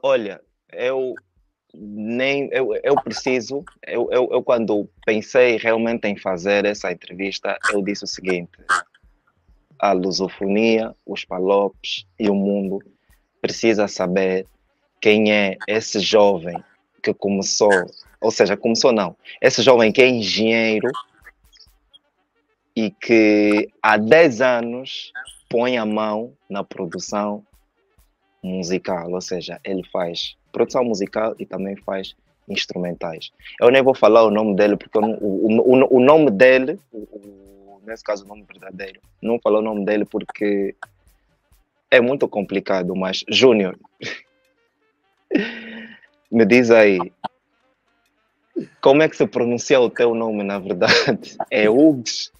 Olha, eu nem eu preciso, eu quando pensei realmente em fazer essa entrevista, eu disse o seguinte: a lusofonia, os palopes e o mundo precisa saber quem é esse jovem que começou, ou seja, começou não, esse jovem que é engenheiro e que há 10 anos põe a mão na produção musical, ou seja, ele faz produção musical e também faz instrumentais. Eu nem vou falar o nome dele, porque o nome dele, nesse caso o nome verdadeiro, não vou falar o nome dele porque é muito complicado, mas Júnior, me diz aí, como é que se pronuncia o teu nome na verdade? É Hugues?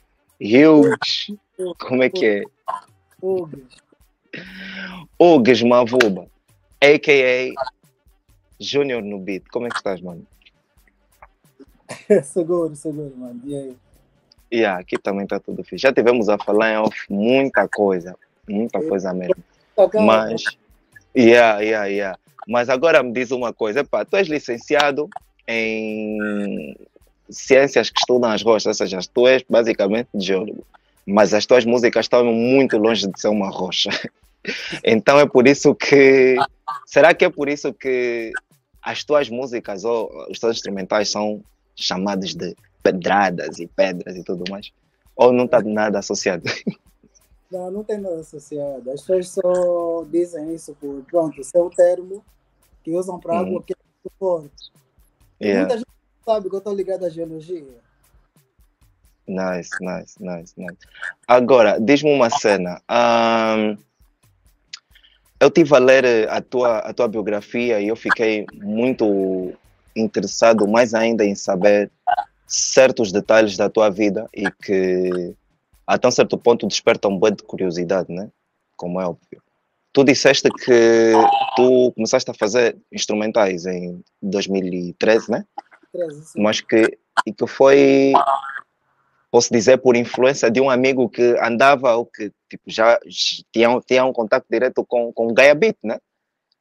Hughes? Como é que é? Hugues. Hugues Mavuba, a.k.a. Júnior no beat. Como é que estás, mano? Seguro, mano. E aí? Yeah, aqui também está tudo fixe. Já tivemos a falar em off muita coisa mesmo. Mas, yeah. Mas agora me diz uma coisa, epá, tu és licenciado em ciências que estudam as rochas, ou seja, tu és basicamente geólogo, mas as tuas músicas estão muito longe de ser uma rocha. Então é por isso que, será que é por isso que as tuas músicas ou os teus instrumentais são chamados de pedradas e pedras e tudo mais? Ou não está nada associado? Não tem nada associado. As pessoas só dizem isso por, pronto, seu termo que usam para algo que é muito forte. E muita gente sabe que eu estou ligado à geologia. Nice. Agora, diz-me uma cena. Eu estive a ler a tua biografia e eu fiquei muito interessado mais ainda em saber certos detalhes da tua vida e que até um certo ponto despertam um bocado de curiosidade, né? Como é óbvio. Tu disseste que tu começaste a fazer instrumentais em 2013, né? 13, sim. Mas que foi, posso dizer, por influência de um amigo que andava ou que tipo, já tinha um contato direto com o Gaia Beat, né?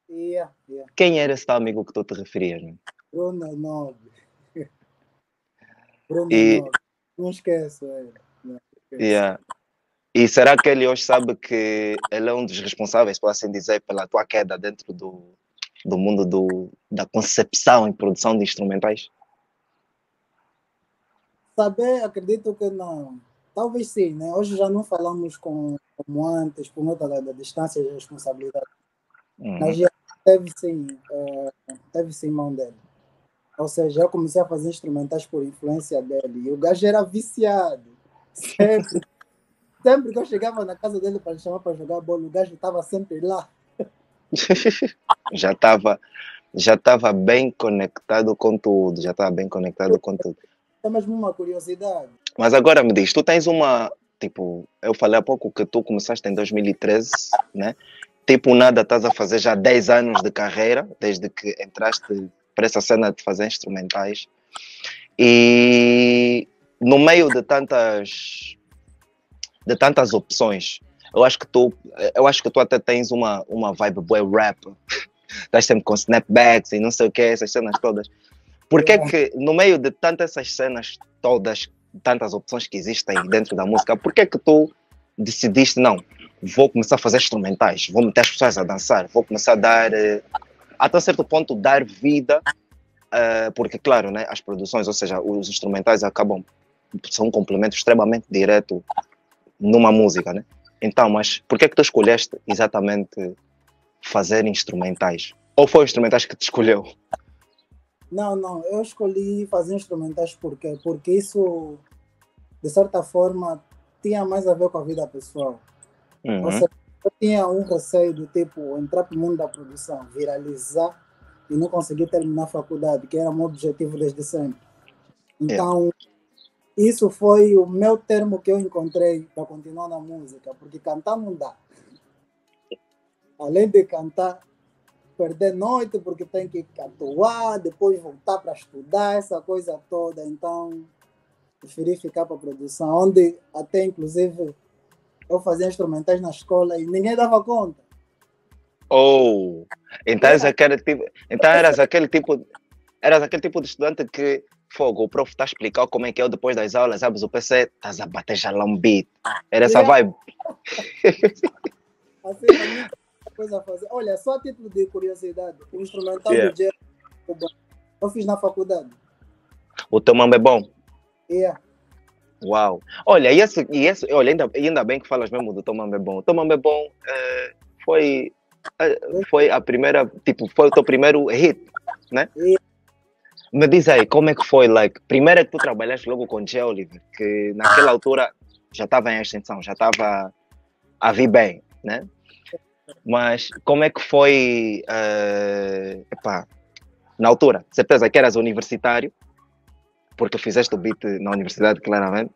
Yeah. Quem era esse tal amigo que tu te referias? Né? Bruno Nobre. Bruno E, Nobre. Não esqueço ele. yeah. E será que ele hoje sabe que ele é um dos responsáveis, por assim dizer, pela tua queda dentro do mundo da concepção e produção de instrumentais? Saber, acredito que não. Talvez sim, né? Hoje já não falamos como antes, por conta da distância e responsabilidade. Mas já teve sim mão dele. Ou seja, eu comecei a fazer instrumentais por influência dele. E o gajo era viciado. Sempre que eu chegava na casa dele para chamar para jogar bola, o gajo estava sempre lá. já estava bem conectado com tudo. É mesmo uma curiosidade. Mas agora me diz, tu tens uma... Tipo, eu falei há pouco que tu começaste em 2013, né? Tipo, nada, estás a fazer já 10 anos de carreira, desde que entraste para essa cena de fazer instrumentais. E no meio de tantas opções, eu acho que tu até tens uma vibe boy rap. Estás sempre com snapbacks e não sei o que, essas cenas todas. Por que que no meio de tantas essas cenas todas, tantas opções que existem dentro da música, por que que tu decidiste, não, vou começar a fazer instrumentais, vou meter as pessoas a dançar, vou começar a dar, até certo ponto, dar vida, porque, claro, né, as produções, ou seja, os instrumentais são um complemento extremamente direto numa música, né? Então, mas por que que tu escolheste exatamente fazer instrumentais? Ou foi instrumentais que te escolheu? Não, eu escolhi fazer instrumentais porque isso, de certa forma, tinha mais a ver com a vida pessoal. Ou seja, eu tinha um receio do tipo entrar para o mundo da produção, viralizar e não conseguir terminar a faculdade, que era o meu objetivo desde sempre. Então, isso foi o meu termo que eu encontrei para continuar na música, porque cantar não dá. Além de cantar, perder noite porque tem que atuar, depois voltar para estudar, essa coisa toda. Então, preferi ficar para a produção, onde até, inclusive, eu fazia instrumentais na escola e ninguém dava conta. Oh, então eras aquele tipo, então eras aquele tipo de estudante que fogo, o prof está a explicar como é que é depois das aulas, abres o PC, estás a bater já lá um beat. Era essa Yeah. vibe. Assim, também tem coisa a fazer. Olha, só a título de curiosidade, o instrumental Yeah. do Jerry eu fiz na faculdade. O teu mambo é bom. Yeah. Uau. Olha, olha, ainda bem que falas mesmo do teu mambo é bom. O teu mambo é bom foi, foi a primeira, tipo, foi o teu primeiro hit, né? Yeah. Me diz aí, como é que foi? Like, primeiro é que tu trabalhaste logo com o J. Oliver, que naquela altura já estava em extensão, já estava a vir bem, né? Mas como é que foi, epá, na altura? Certeza que eras universitário, porque fizeste o beat na universidade, claramente.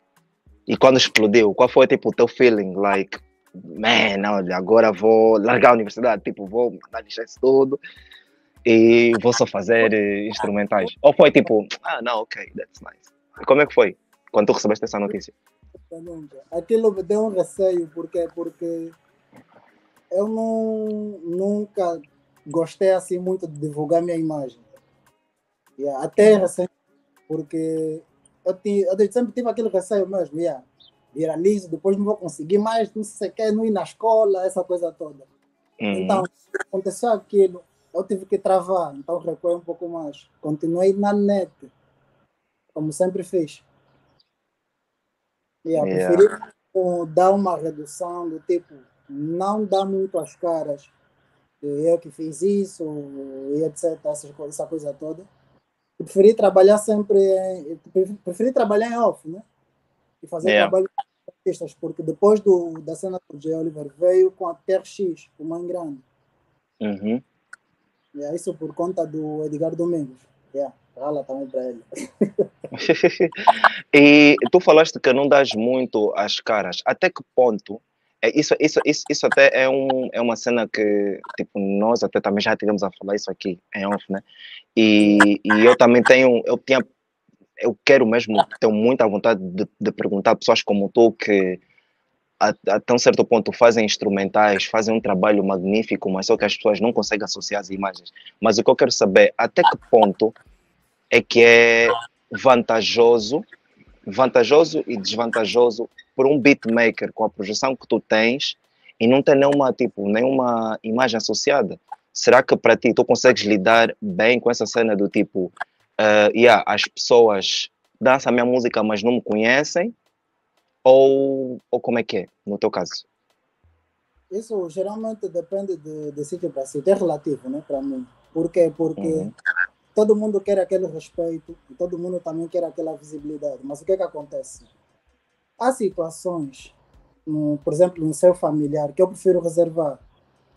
E quando explodiu, qual foi tipo o teu feeling? Like, man, olha, agora vou largar a universidade, tipo, vou deixar isso tudo e vou só fazer instrumentais. Ou foi tipo, não, ok, that's nice. E como é que foi quando tu recebeste essa notícia? Aquilo me deu um receio, porque eu nunca gostei assim muito de divulgar minha imagem. Yeah. Até recente, porque eu sempre tive aquele receio mesmo, yeah. Viralizo, depois não vou conseguir mais, não sei o que, não ir na escola, essa coisa toda. Então, aconteceu aquilo, eu tive que travar, então recuei um pouco mais. Continuei na net, como sempre fiz. Yeah, preferi dar uma redução do tipo, não dar muito as caras. Eu que fiz isso, e etc, essa coisa toda. Eu preferi trabalhar sempre, preferi trabalhar em off, né? E fazer trabalho com artistas, porque depois da cena do J. Oliver veio com a TRX, o Mãe Grande. Uhum. É isso por conta do Edgar Domingos. Fala também para ele. E tu falaste que não dás muito as caras. Até que ponto? Isso até é uma cena que, tipo, nós até também já tivemos a falar isso aqui em off, né? E eu também eu quero mesmo, tenho muita vontade de perguntar a pessoas como tu que até um certo ponto fazem instrumentais, fazem um trabalho magnífico, mas só que as pessoas não conseguem associar as imagens. Mas o que eu quero saber, até que ponto é que é vantajoso e desvantajoso por um beatmaker com a projeção que tu tens e não ter nenhuma imagem associada. Será que para ti tu consegues lidar bem com essa cena do tipo, as pessoas dançam a minha música, mas não me conhecem? Ou como é que é, no teu caso? Isso geralmente depende de sítio para sítio, é relativo, né, para mim. Por quê? Porque todo mundo quer aquele respeito e todo mundo também quer aquela visibilidade. Mas o que acontece? Há situações, por exemplo, no seu familiar, que eu prefiro reservar.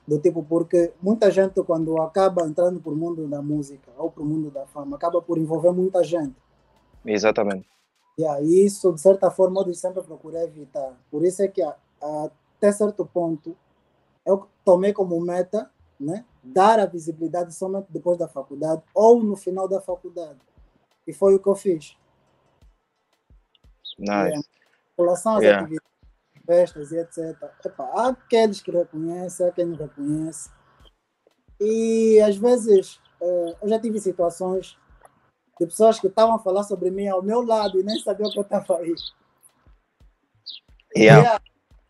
Do tipo, porque muita gente, quando acaba entrando para o mundo da música ou para o mundo da fama, acaba por envolver muita gente. Exatamente. E isso, de certa forma, eu sempre procurei evitar. Por isso é que, até certo ponto, eu tomei como meta, né, dar a visibilidade somente depois da faculdade ou no final da faculdade. E foi o que eu fiz. Nice. Em relação às atividades, festas e etc. Há aqueles que reconhecem, há quem não reconhece. E às vezes eu já tive situações de pessoas que estavam a falar sobre mim ao meu lado e nem sabiam que eu estava aí.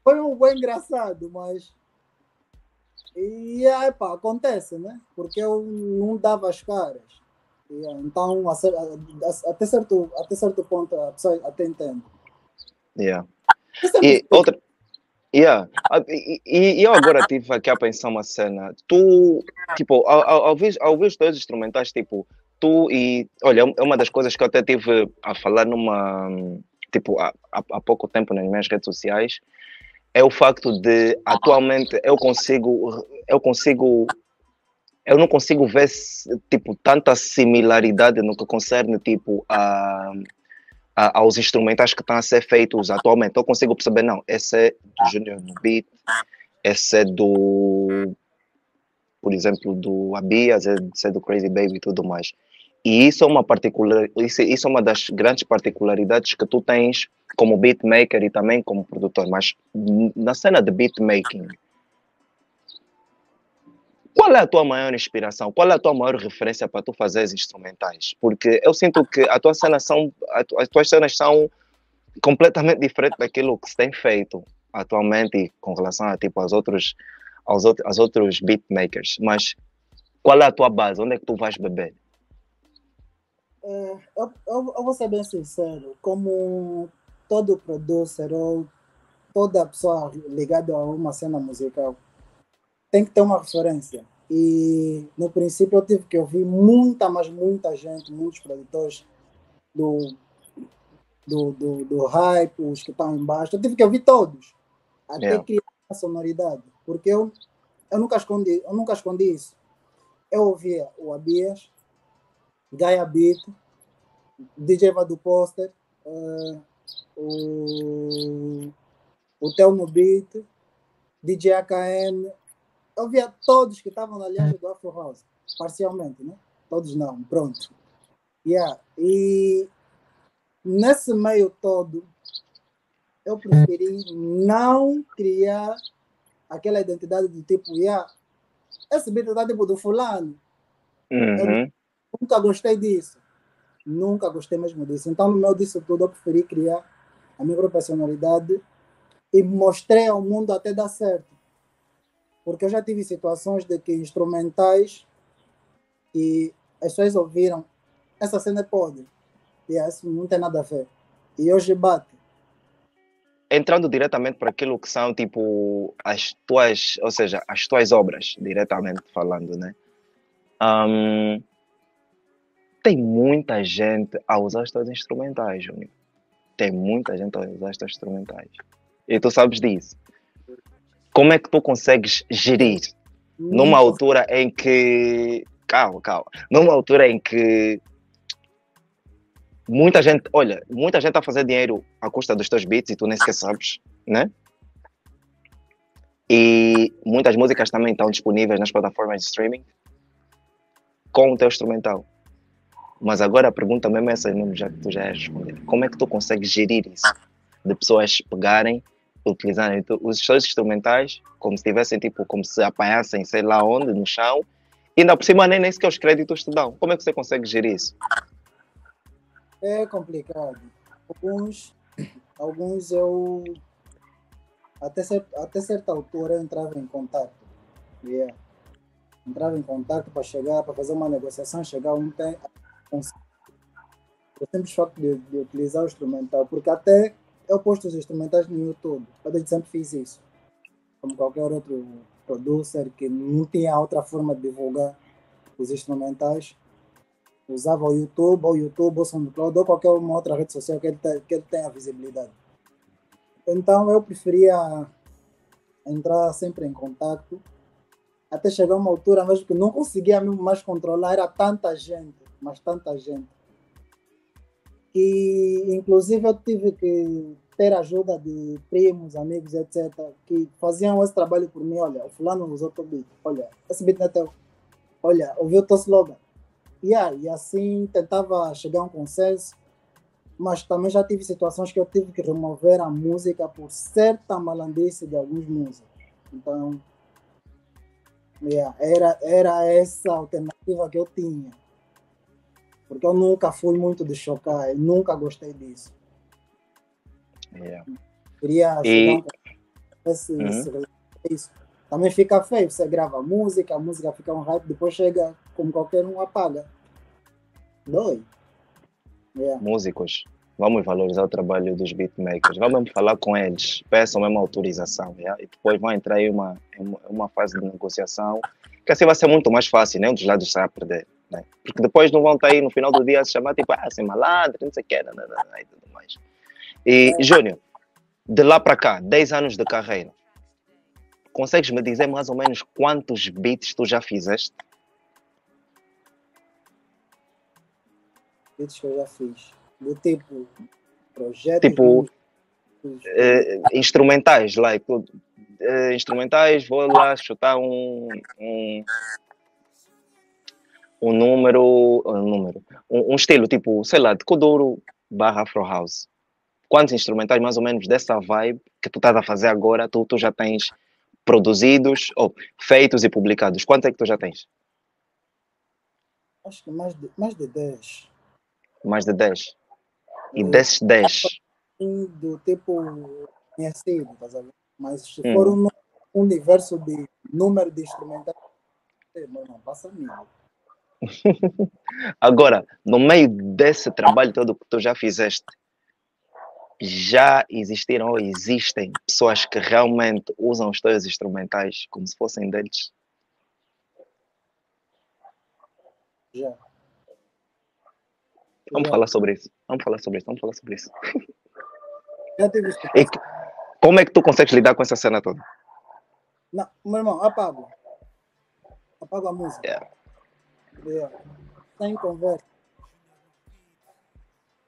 Foi um bem engraçado, mas acontece, né? Porque eu não dava as caras. Então, até certo ponto, a pessoa até entende. E outra. E eu agora estive aqui a pensar uma cena. Tu, tipo, ao ver os dois instrumentais, tipo, tu e. Olha, é uma das coisas que eu até tive a falar tipo, há pouco tempo nas minhas redes sociais, é o facto de, atualmente, eu não consigo ver, tipo, tanta similaridade no que concerne, tipo, aos instrumentais que estão a ser feitos atualmente. Eu consigo perceber, não, esse é do Junior no Beat, esse é por exemplo, do Abias, esse é do Crazy Baby e tudo mais. E isso é isso é uma das grandes particularidades que tu tens como beatmaker e também como produtor. Mas na cena de beatmaking, Qual é a tua maior inspiração? Qual é a tua maior referência para tu fazer os instrumentais? Porque eu sinto que a tua cena as tuas cenas são completamente diferentes daquilo que se tem feito atualmente com relação a tipo aos outros beatmakers. Mas qual é a tua base? Onde é que tu vais beber? Eu vou ser bem sincero, como todo producer ou toda pessoa ligada a uma cena musical tem que ter uma referência. E no princípio eu tive que ouvir muita gente, muitos produtores do, do hype, os que estão embaixo. Eu tive que ouvir todos, até Yeah. criar a sonoridade. Porque eu nunca escondi isso. Eu ouvia o Abias, Gaia Beat, DJ Vado Poster, o Telmo Beat, DJ AKM. Eu via todos que estavam na linhagem do Afro House, parcialmente, né? Todos não, pronto. Yeah. E nesse meio todo, eu preferi não criar aquela identidade do tipo, esse beat está tipo do fulano. Uhum. Eu nunca gostei disso. Nunca gostei mesmo disso. Então, no meio disso tudo, eu preferi criar a minha própria personalidade e mostrei ao mundo até dar certo. Porque eu já tive situações de que instrumentais e as pessoas ouviram, essa cena é podre. E isso não tem nada a ver. E hoje bate. Entrando diretamente para aquilo que são tipo as tuas, ou seja, as tuas obras, diretamente falando, né? Tem muita gente a usar os teus instrumentais, Júnior. Tem muita gente a usar os teus instrumentais. E tu sabes disso. Como é que tu consegues gerir numa altura em que. Calma. Numa altura em que muita gente está a fazer dinheiro à custa dos teus beats e tu nem sequer sabes, né? E muitas músicas também estão disponíveis nas plataformas de streaming com o teu instrumental. Mas agora a pergunta mesmo é essa, já que tu já és responder. Como é que tu consegues gerir isso? De pessoas pegarem, utilizarem os seus instrumentais como se tivessem, tipo, como se apanhassem, sei lá onde, no chão, e ainda por cima nem sequer os créditos te dão. Como é que você consegue gerir isso? É complicado. Alguns eu até certa altura eu entrava em contato. Yeah. Entrava em contato para fazer uma negociação, chegar um tempo. Eu sempre choque de utilizar o instrumental, porque até eu posto os instrumentais no YouTube. Eu sempre fiz isso. Como qualquer outro producer que não tinha outra forma de divulgar os instrumentais, usava o YouTube, ou SoundCloud, ou qualquer uma outra rede social que ele tenha visibilidade. Então eu preferia entrar sempre em contato, até chegar a uma altura mesmo que não conseguia mesmo mais controlar, era tanta gente, mas tanta gente. E inclusive eu tive que ter ajuda de primos, amigos, etc., que faziam esse trabalho por mim. Olha, o fulano usou o teu beat, olha, esse beat não é teu, olha, ouviu o teu slogan. E assim tentava chegar a um consenso, mas também já tive situações que eu tive que remover a música por certa malandice de alguns músicos. Então, era essa alternativa que eu tinha. Porque eu nunca fui muito de chocar, eu nunca gostei disso. Yeah. Queria chegar a um consenso, isso. Também fica feio, você grava a música fica um hype, depois chega como qualquer um apaga. Dói. Yeah. Músicos, vamos valorizar o trabalho dos beatmakers, vamos falar com eles, peçam mesmo autorização, yeah? E depois vão entrar em uma fase de negociação, que assim vai ser muito mais fácil, nenhum dos lados sai a perder, né? Porque depois não vão estar aí no final do dia a se chamar tipo, sem malandro, não sei o que, e tudo mais. E, Júnior, de lá para cá, 10 anos de carreira, consegues me dizer mais ou menos quantos beats tu já fizeste? Beats que eu já fiz. Do tipo, projetos. Tipo, instrumentais, like, instrumentais, vou lá chutar um estilo, tipo, sei lá, de Kuduro barra Afro House. Quantos instrumentais mais ou menos dessa vibe que tu estás a fazer agora, tu já tens produzidos, ou feitos e publicados? Quanto é que tu já tens? Acho que mais de 10. Mais de 10. E desses 10. Do tipo conhecido, tá sabendo? Mas se for um universo de número de instrumentais, não passa mil. Agora, no meio desse trabalho todo que tu já fizeste, já existiram ou existem pessoas que realmente usam os teus instrumentais como se fossem deles? Já. Vamos falar sobre isso. Vamos falar sobre isso. Vamos falar sobre isso. Já tive E como é que tu consegues lidar com essa cena toda? Não, meu irmão, apago. Apago a música. Yeah. Sem conversa.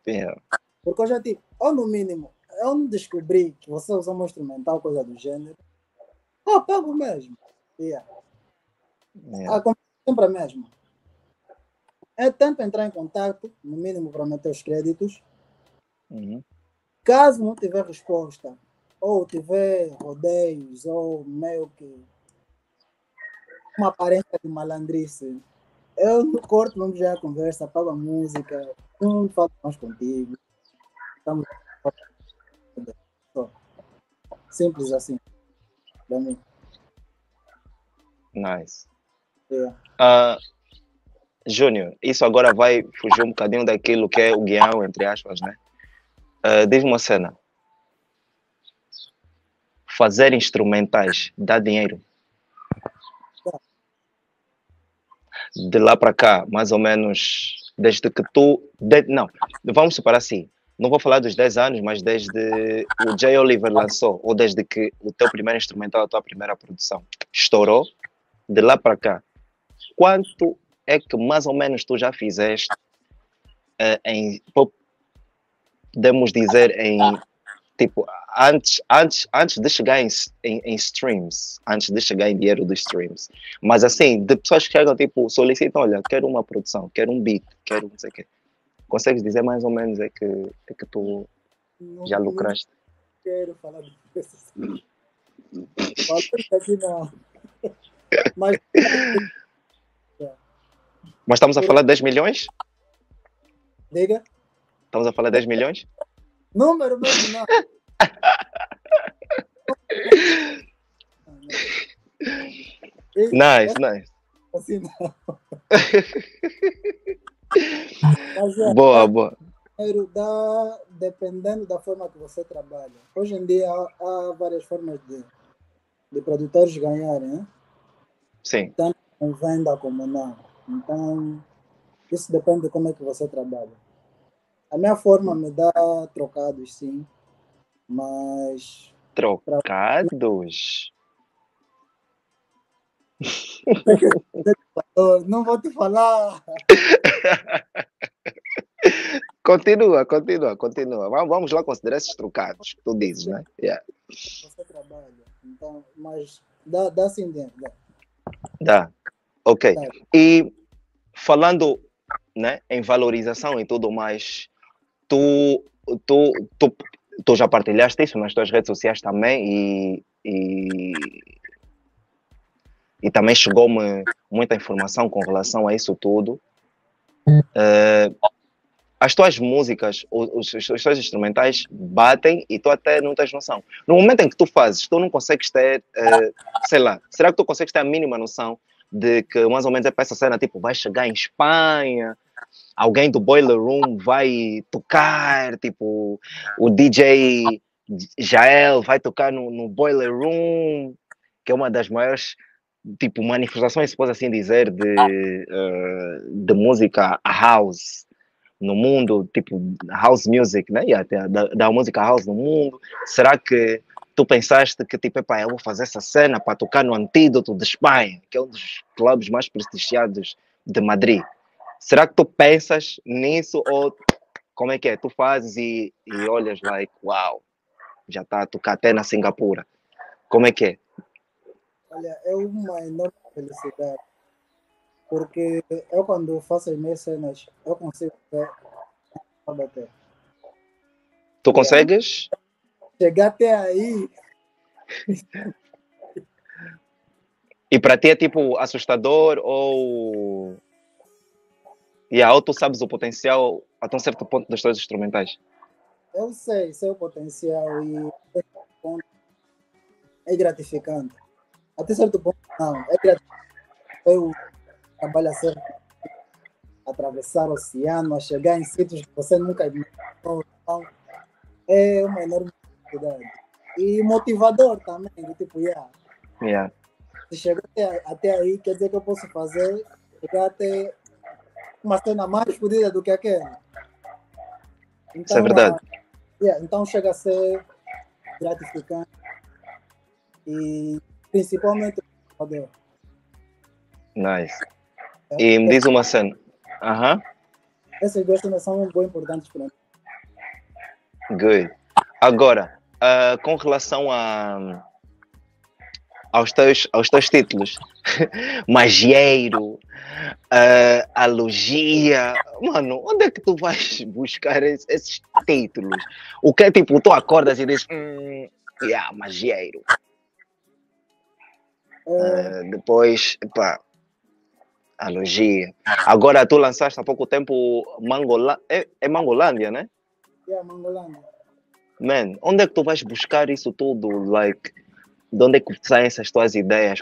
Yeah. Porque eu já tive, ou no mínimo, eu não descobri que você usa um instrumental, coisa do gênero. Eu apago mesmo. Yeah. A conversa é sempre a mesma. É tempo entrar em contato, no mínimo para meter os créditos. Caso não tiver resposta, ou tiver rodeios, ou meio que uma aparência de malandrice, eu no corto não já a conversa, apago a música, não falo mais contigo. Estamos simples assim, para mim. Nice. Yeah. Júnior, isso agora vai fugir um bocadinho daquilo que é o guião, entre aspas, né? Diz-me uma cena. Fazer instrumentais dá dinheiro? De lá para cá, mais ou menos, desde que tu... Não, vamos separar assim. Não vou falar dos 10 anos, mas desde o J. Oliver lançou, ou desde que o teu primeiro instrumental, a tua primeira produção, estourou, de lá para cá, quanto é que mais ou menos tu já fizeste podemos dizer em tipo, antes de chegar em streams, antes de chegar em dinheiro dos streams, mas assim, de pessoas que chegam, tipo, solicitam, olha, quero uma produção, quero um beat, quero não sei o quê. Consegues dizer mais ou menos é que tu já lucraste? Não quero falar disso. Fala aqui não. Mas estamos a falar de 10 milhões? Diga. Estamos a falar de 10 milhões? Número mesmo, não. Nice, nice. Assim não. Mas, boa, boa. Dá, dependendo da forma que você trabalha. Hoje em dia há várias formas de produtores ganharem, né? Sim. Tanto em venda como não. Então, isso depende de como é que você trabalha. A minha forma me dá trocados, sim, mas... Trocados? Não vou te falar. Continua. Vamos lá considerar esses trocados que tu dizes, né? Yeah. Você trabalha, então, mas dá sim dentro. Dá. Ok. E falando, né, em valorização e tudo mais, tu já partilhaste isso nas tuas redes sociais também e também chegou-me muita informação com relação a isso tudo. As tuas músicas, os teus instrumentais batem e tu até não tens noção. No momento em que tu fazes, tu não consegues ter, sei lá, será que tu consegues ter a mínima noção de que mais ou menos é para essa cena, tipo, vai chegar em Espanha, alguém do Boiler Room vai tocar, tipo, o DJ Jael vai tocar no Boiler Room, que é uma das maiores, tipo, manifestações, se pode assim dizer, de música house no mundo, tipo, house music, né? E até da música house no mundo. Será que tu pensaste que, tipo, epá, eu vou fazer essa cena para tocar no Antídoto de Espanha, que é um dos clubes mais prestigiados de Madrid? Será que tu pensas nisso ou como é que é? Tu fazes e olhas like, uau, já está a tocar até na Singapura. Como é que é? Olha, é uma enorme felicidade, porque eu quando faço as minhas cenas, eu consigo ver a bater. Tu consegues? Chegar até aí. E para ti é tipo assustador ou... ou tu sabes o potencial até um certo ponto das tuas instrumentais? Eu sei o potencial e é gratificante. Até certo ponto, não. É gratificante. Eu trabalho a ser atravessar o oceano, a chegar em sítios que você nunca imaginou. Então, é uma enorme felicidade. E motivador também, do tipo, Yeah. se chegar até aí, quer dizer que eu posso chegar até uma cena mais fodida do que aquela. Isso é Então, verdade. então chega a ser gratificante e principalmente motivador. Nice. E me diz uma cena. Aham. Essas duas cenas são bem importantes para mim. Good. Agora, com relação aos teus títulos, Magieiro, Alogia, mano, onde é que tu vais buscar esses títulos? O que é tipo, tu acordas e dizes, Magieiro. Depois, pá, Alogia. Agora tu lançaste há pouco tempo Mangolândia, é Mangolândia, né? Mangolândia. Man, onde é que tu vais buscar isso tudo? Like, de onde é que saem essas tuas ideias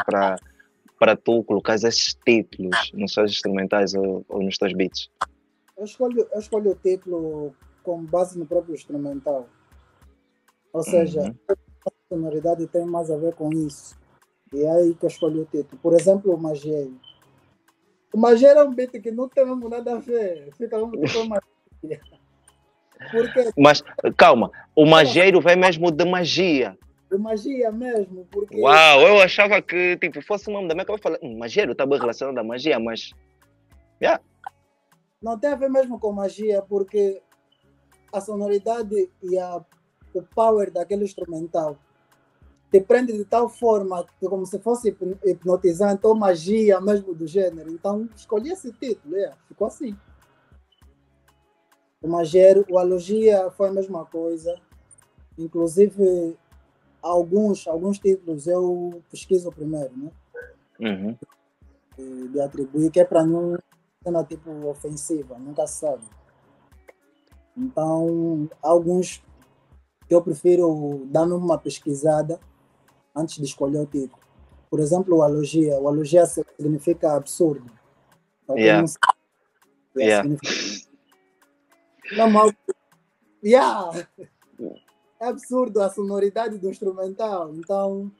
para tu colocar esses títulos nos teus instrumentais ou nos teus beats? Eu escolho o título com base no próprio instrumental. Ou seja, a sonoridade tem mais a ver com isso. E é aí que eu escolhi o título. Por exemplo, o Magieiro. O Magieiro é um beat que não tem mesmo nada a ver. Fica mesmo tipo magia. Porque... Mas, calma, o Magieiro vem mesmo de magia. De magia mesmo, porque... Uau, eu achava que tipo, fosse o nome da minha que eu falei, Magieiro está bem relacionado à magia, mas... Não tem a ver mesmo com magia, porque a sonoridade e o power daquele instrumental te prende de tal forma que como se fosse hipnotizante ou magia mesmo do gênero. Então escolhi esse título, ficou assim. O Magero, o Alogia foi a mesma coisa. Inclusive, alguns títulos eu pesquiso primeiro, né? Uhum. De atribuir, que é para não ser tipo ofensiva, nunca se sabe. Então, alguns que eu prefiro dar uma pesquisada antes de escolher o título. Por exemplo, o Alogia. O Alogia significa absurdo. Para quem não sabe, significa... Não, é absurdo a sonoridade do instrumental. Então,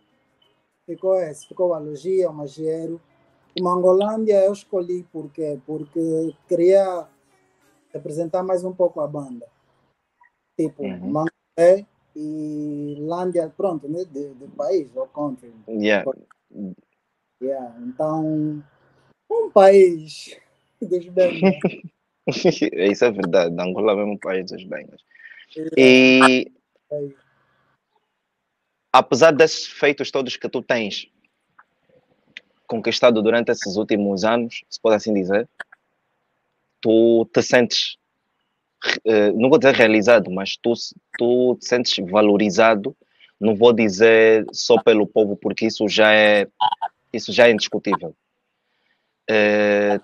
ficou o Alogia, o Magieiro. O Mangolândia eu escolhi porque queria representar mais um pouco a banda. Tipo, Mangolé e Lândia, pronto, né? De país, ou country. Então, um país dos Bengas. Isso é verdade, Angola é mesmo um país dos Bengas. E apesar desses feitos todos que tu tens conquistado durante esses últimos anos, se pode assim dizer, tu te sentes, não vou dizer realizado, mas tu te sentes valorizado, não vou dizer só pelo povo, porque isso já é indiscutível.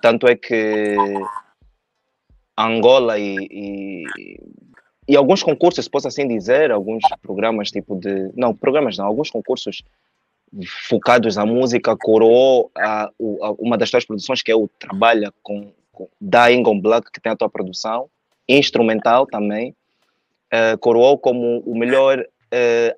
Tanto é que Angola e alguns concursos, se posso assim dizer, alguns programas tipo de... Não, programas não, alguns concursos focados na música coroou uma das tuas produções, que é o Trabalha da Ingon Black, que tem a tua produção, instrumental também, coroou como o melhor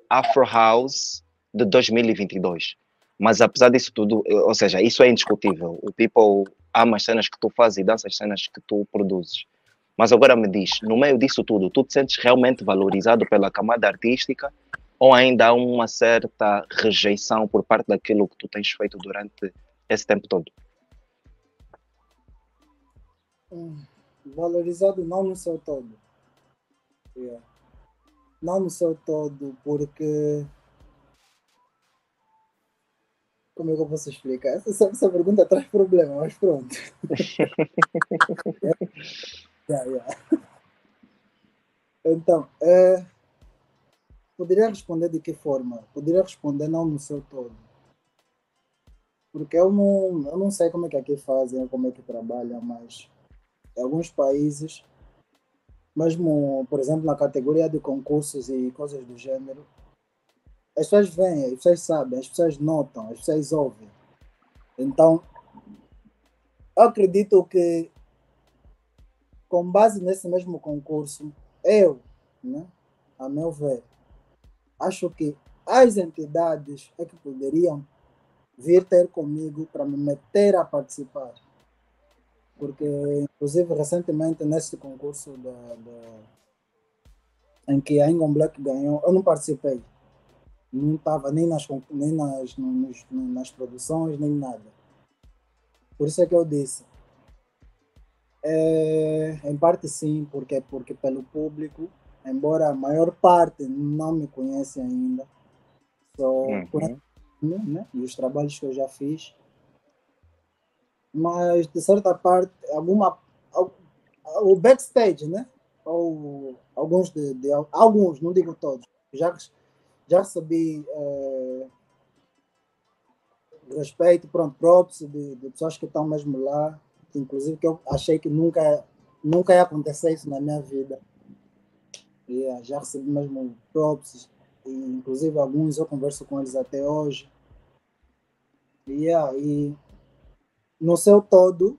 Afro House de 2022. Mas apesar disso tudo, ou seja, isso é indiscutível. O people ama as cenas que tu fazes e dança as cenas que tu produzes. Mas agora me diz, no meio disso tudo, tu te sentes realmente valorizado pela camada artística ou ainda há uma certa rejeição por parte daquilo que tu tens feito durante esse tempo todo? Valorizado não no seu todo. Não no seu todo, porque... Como é que eu posso explicar? Essa pergunta traz problema, mas pronto. Então, poderia responder de que forma? Poderia responder não no seu todo. Porque eu não sei como é que aqui fazem, como é que trabalham, mas em alguns países, mesmo, por exemplo, na categoria de concursos e coisas do gênero, as pessoas veem, as pessoas sabem, as pessoas notam, as pessoas ouvem. Então, eu acredito que, com base nesse mesmo concurso, eu, né, a meu ver, acho que as entidades é que poderiam vir ter comigo para me meter a participar. Porque, inclusive, recentemente, nesse concurso em que a Ingon Black ganhou, eu não participei. Não estava nem nas produções, nem nada. Por isso é que eu disse. Em parte sim, porque pelo público, embora a maior parte não me conhece ainda, só conhece, né, e os trabalhos que eu já fiz, mas de certa parte, o backstage, né? Ou alguns, não digo todos, já recebi respeito, pronto, props de pessoas que estão mesmo lá, inclusive que eu achei que nunca ia acontecer isso na minha vida. Já recebi mesmo props, e inclusive alguns eu converso com eles até hoje. E no seu todo,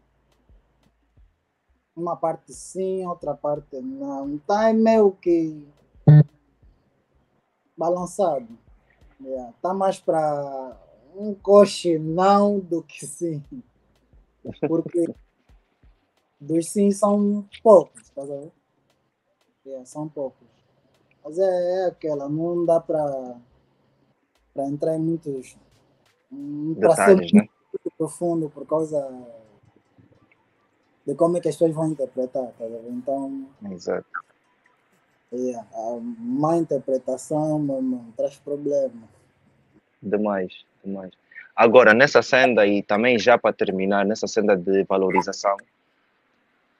uma parte sim, outra parte não. Está meio que balançado. Tá mais para um coche não do que sim. Porque dos sim são poucos, tá vendo? São poucos. Mas é aquela, não dá para entrar em muitos. Para ser Detalhes, né? muito profundo por causa de como é que as pessoas vão interpretar, tá vendo? Então, Exato. a má interpretação não traz problema. Demais, demais. Agora, nessa senda, e também já para terminar, nessa senda de valorização,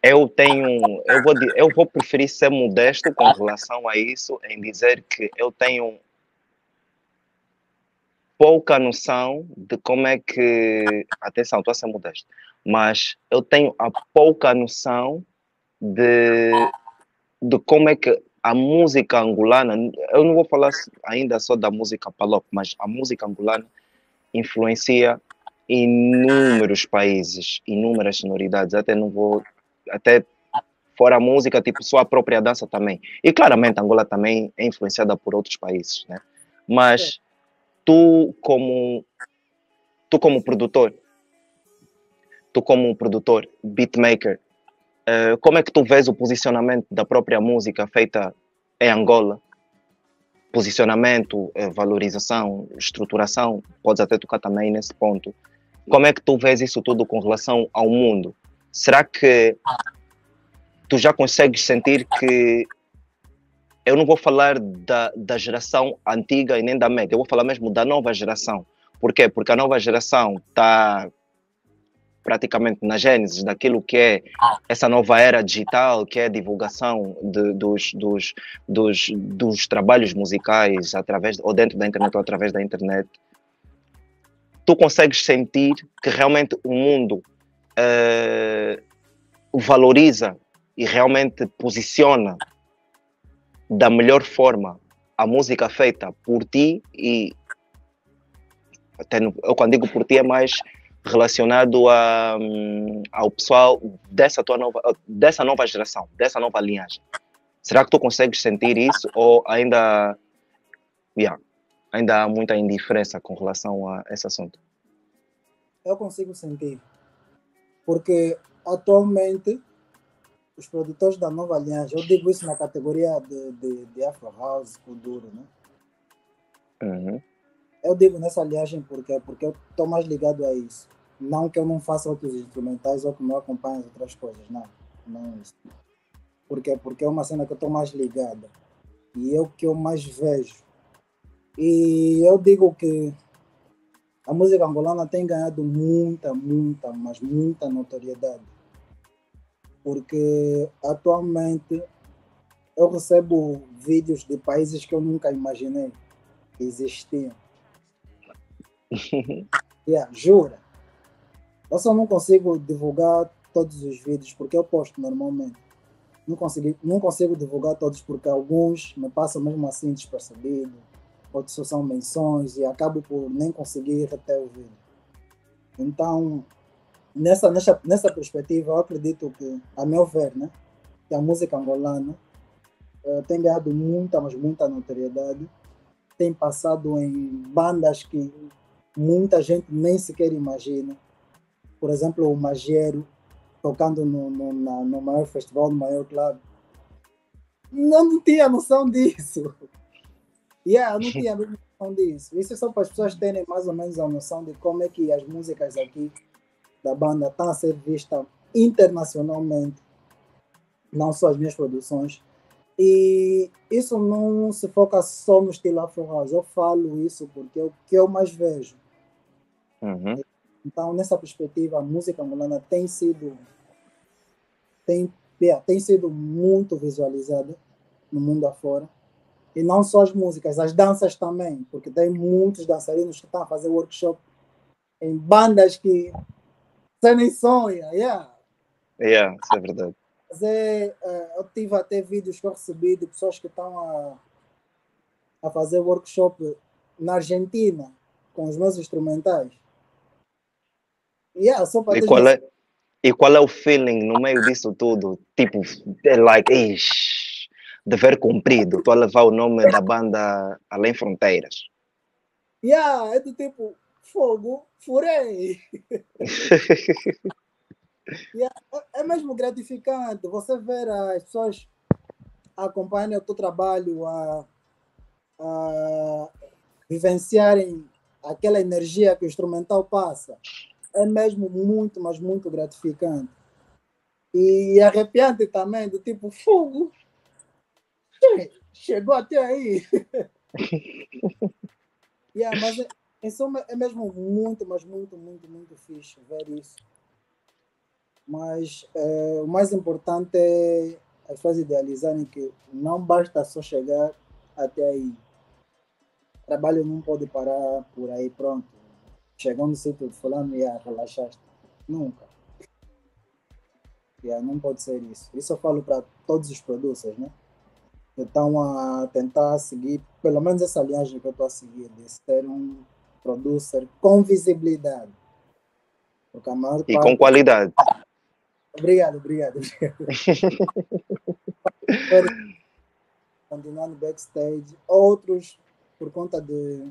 eu vou preferir ser modesto com relação a isso, em dizer que eu tenho pouca noção de como é que, atenção, estou a ser modesto, mas eu tenho a pouca noção de, de como é que a música angolana, eu não vou falar ainda só da música palop, mas a música angolana influencia inúmeros países, inúmeras sonoridades, até fora a música, tipo, só a própria dança também. E claramente Angola também é influenciada por outros países, né? Mas tu como, tu como produtor, tu como produtor, beatmaker, como é que tu vês o posicionamento da própria música feita em Angola? Posicionamento, valorização, estruturação, podes até tocar também nesse ponto. Como é que tu vês isso tudo com relação ao mundo? Será que tu já consegues sentir que eu não vou falar da geração antiga e nem da média, eu vou falar mesmo da nova geração. Por quê? Porque a nova geração está praticamente na gênese daquilo que é essa nova era digital, que é a divulgação dos trabalhos musicais através ou dentro da internet ou através da internet. Tu consegues sentir que realmente o mundo valoriza e realmente posiciona da melhor forma a música feita por ti e até eu quando digo por ti é mais relacionado ao pessoal dessa nova geração, dessa nova linhagem. Será que tu consegues sentir isso ou ainda há muita indiferença com relação a esse assunto? Eu consigo sentir, porque atualmente os produtores da nova linhagem, eu digo isso na categoria de Afro House, Kuduro, né? Uhum. Eu digo nessa linhagem porque eu estou mais ligado a isso. Não que eu não faça outros instrumentais ou que não acompanhe as outras coisas, não. Não isso. Porque é uma cena que eu estou mais ligada. E é o que eu mais vejo. E eu digo que a música angolana tem ganhado mas muita notoriedade. Porque atualmente eu recebo vídeos de países que eu nunca imaginei que existiam. Jura. Eu só não consigo divulgar todos os vídeos porque eu posto normalmente. Não consigo divulgar todos porque alguns me passam mesmo assim despercebido, outros só são menções e acabo por nem conseguir reter o vídeo. Então, nessa perspectiva, eu acredito que, a meu ver, né, que a música angolana tem ganhado muita, mas muita notoriedade, tem passado em bandas que muita gente nem sequer imagina. Por exemplo, o Magiero, tocando no maior festival, no maior clube. Não tinha noção disso. Eu não tinha mesmo noção disso. Isso é só para as pessoas terem mais ou menos a noção de como é que as músicas aqui da banda estão a ser vistas internacionalmente, não só as minhas produções. E isso não se foca só no estilo Afro House. Eu falo isso porque é o que eu mais vejo. Uhum. Então, nessa perspectiva, a música angolana tem sido muito visualizada no mundo afora. E não só as músicas, as danças também, porque tem muitos dançarinos que estão a fazer workshop em bandas que você nem sonha. Isso é verdade. Eu tive até vídeos que eu recebi de pessoas que estão a fazer workshop na Argentina com os meus instrumentais. Só para E qual é o feeling no meio disso tudo? Tipo, é like, dever cumprido. Estou a levar o nome da banda além fronteiras. É do tipo, fogo, furei. É mesmo gratificante você ver as pessoas acompanhando o teu trabalho, a vivenciarem aquela energia que o instrumental passa. É mesmo muito, mas muito gratificante. E arrepiante também, do tipo, fogo, chegou até aí. Mas em suma, é mesmo muito, mas muito, muito, muito fixe ver isso. Mas o mais importante é as pessoas idealizarem que não basta só chegar até aí. O trabalho não pode parar por aí, pronto. Chegou no sítio de fulano e relaxaste. Nunca. Não pode ser isso. Isso eu falo para todos os producers, né? Que estão a tentar seguir, pelo menos essa linhagem que eu estou a seguir, de ser um producer com visibilidade. Porque a maior E parte... com qualidade. Obrigado. Continuando backstage, outros por conta de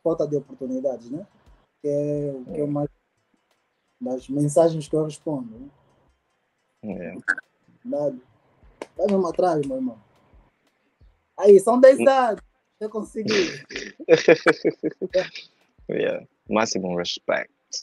falta de oportunidades, né? Que é o que eu mais das mensagens que eu respondo. Né? Vai mesmo atrás, meu irmão. Aí, são 10 anos. Eu consegui. Máximo respect.